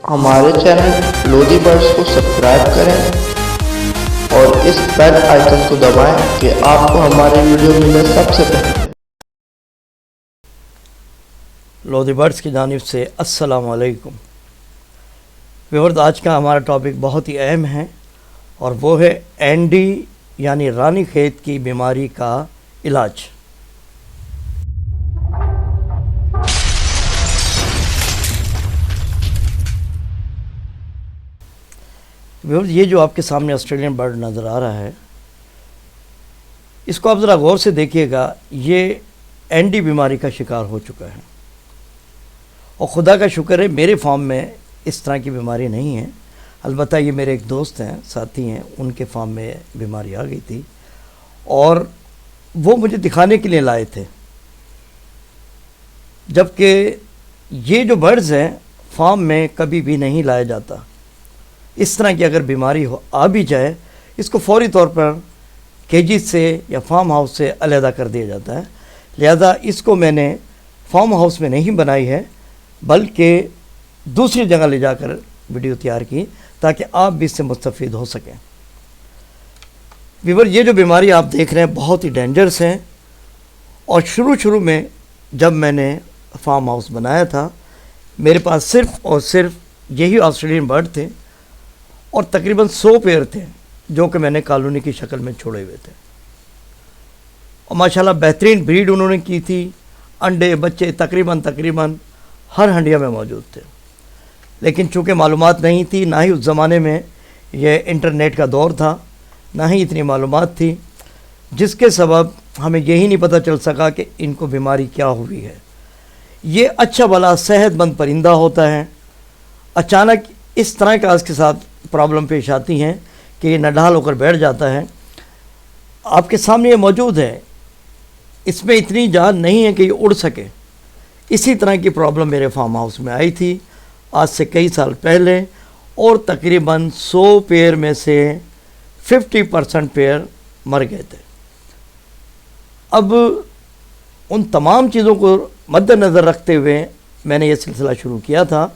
ہمارے channel Lodhi birds کو subscribe کریں اور اس بیل آئیکن کو دبائیں کہ آپ کو ہماری ویڈیو ملے سب سے پہلے۔ لودھی برڈز کی جانب سے السلام علیکم ویورز، آج کا ہمارا ٹاپک بہت ہی اہم ہے اور وہ ہے اینڈی یعنی رانی کھیت کی بیماری کا علاج۔ ویورز، یہ جو آپ کے سامنے آسٹریلین برڈ نظر آ رہا ہے، اس کو آپ ذرا غور سے دیکھیے گا۔ یہ اینڈی بیماری کا شکار ہو چکا ہے اور خدا کا شکر ہے میرے فارم میں اس طرح کی بیماری نہیں ہے۔ البتہ یہ میرے ایک دوست ہیں، ساتھی ہیں، ان کے فارم میں بیماری آ گئی تھی اور وہ مجھے دکھانے کے لیے لائے تھے، جبکہ یہ جو برڈز ہیں فارم میں کبھی بھی نہیں لایا جاتا۔ اس طرح کی اگر بیماری آ بھی جائے، اس کو فوری طور پر کیجز سے یا فارم ہاؤس سے علیحدہ کر دیا جاتا ہے۔ لہذا اس کو میں نے فارم ہاؤس میں نہیں بنائی ہے، بلکہ دوسری جگہ لے جا کر ویڈیو تیار کی تاکہ آپ بھی اس سے مستفید ہو سکیں۔ ویور، یہ جو بیماری آپ دیکھ رہے ہیں بہت ہی ڈینجرس ہیں، اور شروع میں جب میں نے فارم ہاؤس بنایا تھا، میرے پاس صرف اور صرف یہی آسٹریلین برڈ تھے اور تقریباً 100 پیر تھے جو کہ میں نے کالونی کی شکل میں چھوڑے ہوئے تھے، اور ماشاءاللہ بہترین بریڈ انہوں نے کی تھی۔ انڈے بچے تقریباً ہر ہنڈیا میں موجود تھے، لیکن چونکہ معلومات نہیں تھی، نہ ہی اس زمانے میں یہ انٹرنیٹ کا دور تھا، نہ ہی اتنی معلومات تھی، جس کے سبب ہمیں یہی نہیں پتہ چل سکا کہ ان کو بیماری کیا ہوئی ہے۔ یہ اچھا بھلا صحت مند پرندہ ہوتا ہے، اچانک اس طرح کا اس کے ساتھ پرابلم پیش آتی ہیں کہ یہ نڈھال ہو کر بیٹھ جاتا ہے۔ آپ کے سامنے یہ موجود ہے، اس میں اتنی جان نہیں ہے کہ یہ اڑ سکے۔ اسی طرح کی پرابلم میرے فارم ہاؤس میں آئی تھی آج سے کئی سال پہلے، اور تقریباً 100 پیر میں سے 50% پیر مر گئے تھے۔ اب ان تمام چیزوں کو مد نظر رکھتے ہوئے میں نے یہ سلسلہ شروع کیا تھا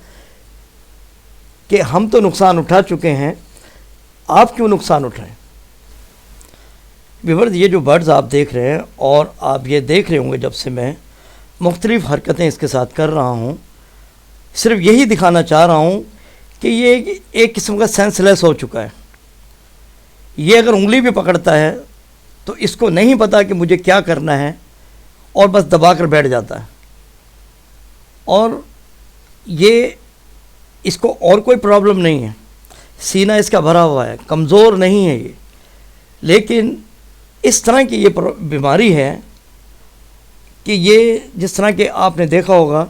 کہ ہم تو نقصان اٹھا چکے ہیں، آپ کیوں نقصان اٹھائیں۔ ویورز، یہ جو برڈز آپ دیکھ رہے ہیں، اور آپ یہ دیکھ رہے ہوں گے جب سے میں مختلف حرکتیں اس کے ساتھ کر رہا ہوں، صرف یہی دکھانا چاہ رہا ہوں کہ یہ ایک قسم کا سینس لیس ہو چکا ہے۔ یہ اگر انگلی بھی پکڑتا ہے تو اس کو نہیں پتا کہ مجھے کیا کرنا ہے، اور بس دبا کر بیٹھ جاتا ہے، اور یہ اس کو اور کوئی پرابلم نہیں ہے، سینہ اس کا بھرا ہوا ہے، کمزور نہیں ہے یہ، لیکن اس طرح کی یہ بیماری ہے کہ یہ جس طرح کہ آپ نے دیکھا ہوگا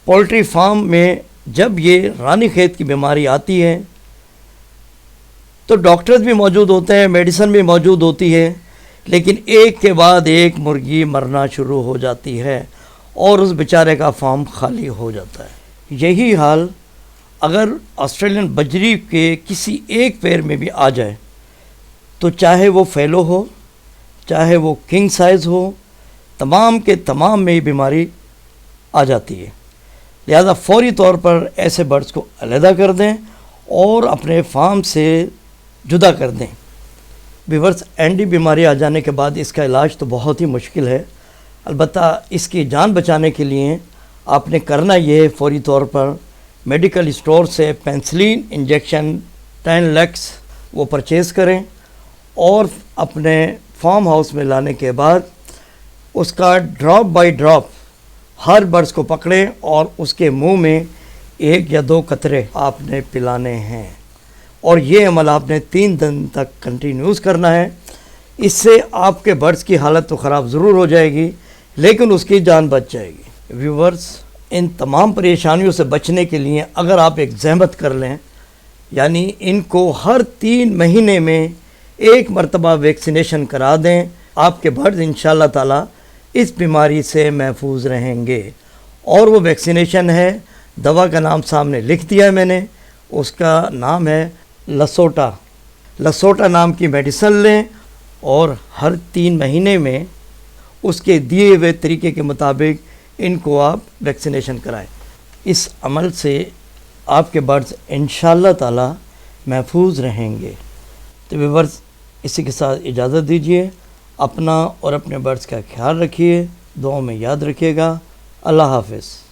پولٹری فارم میں جب یہ رانی کھیت کی بیماری آتی ہے تو ڈاکٹرز بھی موجود ہوتے ہیں، میڈیسن بھی موجود ہوتی ہے، لیکن ایک کے بعد ایک مرغی مرنا شروع ہو جاتی ہے اور اس بیچارے کا فارم خالی ہو جاتا ہے۔ یہی حال اگر آسٹریلین بجری کے کسی ایک پیر میں بھی آ جائے تو چاہے وہ فیلو ہو، چاہے وہ کنگ سائز ہو، تمام کے تمام میں یہ بیماری آ جاتی ہے۔ لہذا فوری طور پر ایسے برڈز کو علیحدہ کر دیں اور اپنے فارم سے جدا کر دیں۔ ویورز، اینڈی بیماری آ جانے کے بعد اس کا علاج تو بہت ہی مشکل ہے، البتہ اس کی جان بچانے کے لیے آپ نے کرنا یہ ہے فوری طور پر میڈیکل اسٹور سے پینسلین انجیکشن 10 لیکس وہ پرچیز کریں، اور اپنے فارم ہاؤس میں لانے کے بعد اس کا ڈراپ بائی ڈراپ ہر برڈز کو پکڑیں اور اس کے منہ میں 1 یا 2 قطرے آپ نے پلانے ہیں، اور یہ عمل آپ نے 3 دن تک کنٹینیوز کرنا ہے۔ اس سے آپ کے برڈز کی حالت تو خراب ضرور ہو جائے گی، لیکن اس کی جان بچ جائے گی۔ ویورز، ان تمام پریشانیوں سے بچنے کے لیے اگر آپ ایک زحمت کر لیں، یعنی ان کو ہر 3 مہینے میں 1 مرتبہ ویکسینیشن کرا دیں، آپ کے برڈز انشاءاللہ تعالی اس بیماری سے محفوظ رہیں گے۔ اور وہ ویکسینیشن ہے، دوا کا نام سامنے لکھ دیا ہے میں نے، اس کا نام ہے لسوٹا نام کی میڈیسن لیں، اور ہر 3 مہینے میں اس کے دیے ہوئے طریقے کے مطابق ان کو آپ ویکسینیشن کرائیں۔ اس عمل سے آپ کے برڈز انشاءاللہ تعالی محفوظ رہیں گے۔ تو ویورز، اسی کے ساتھ اجازت دیجیے، اپنا اور اپنے برڈز کا خیال رکھیے، دعاؤں میں یاد رکھیے گا۔ اللہ حافظ۔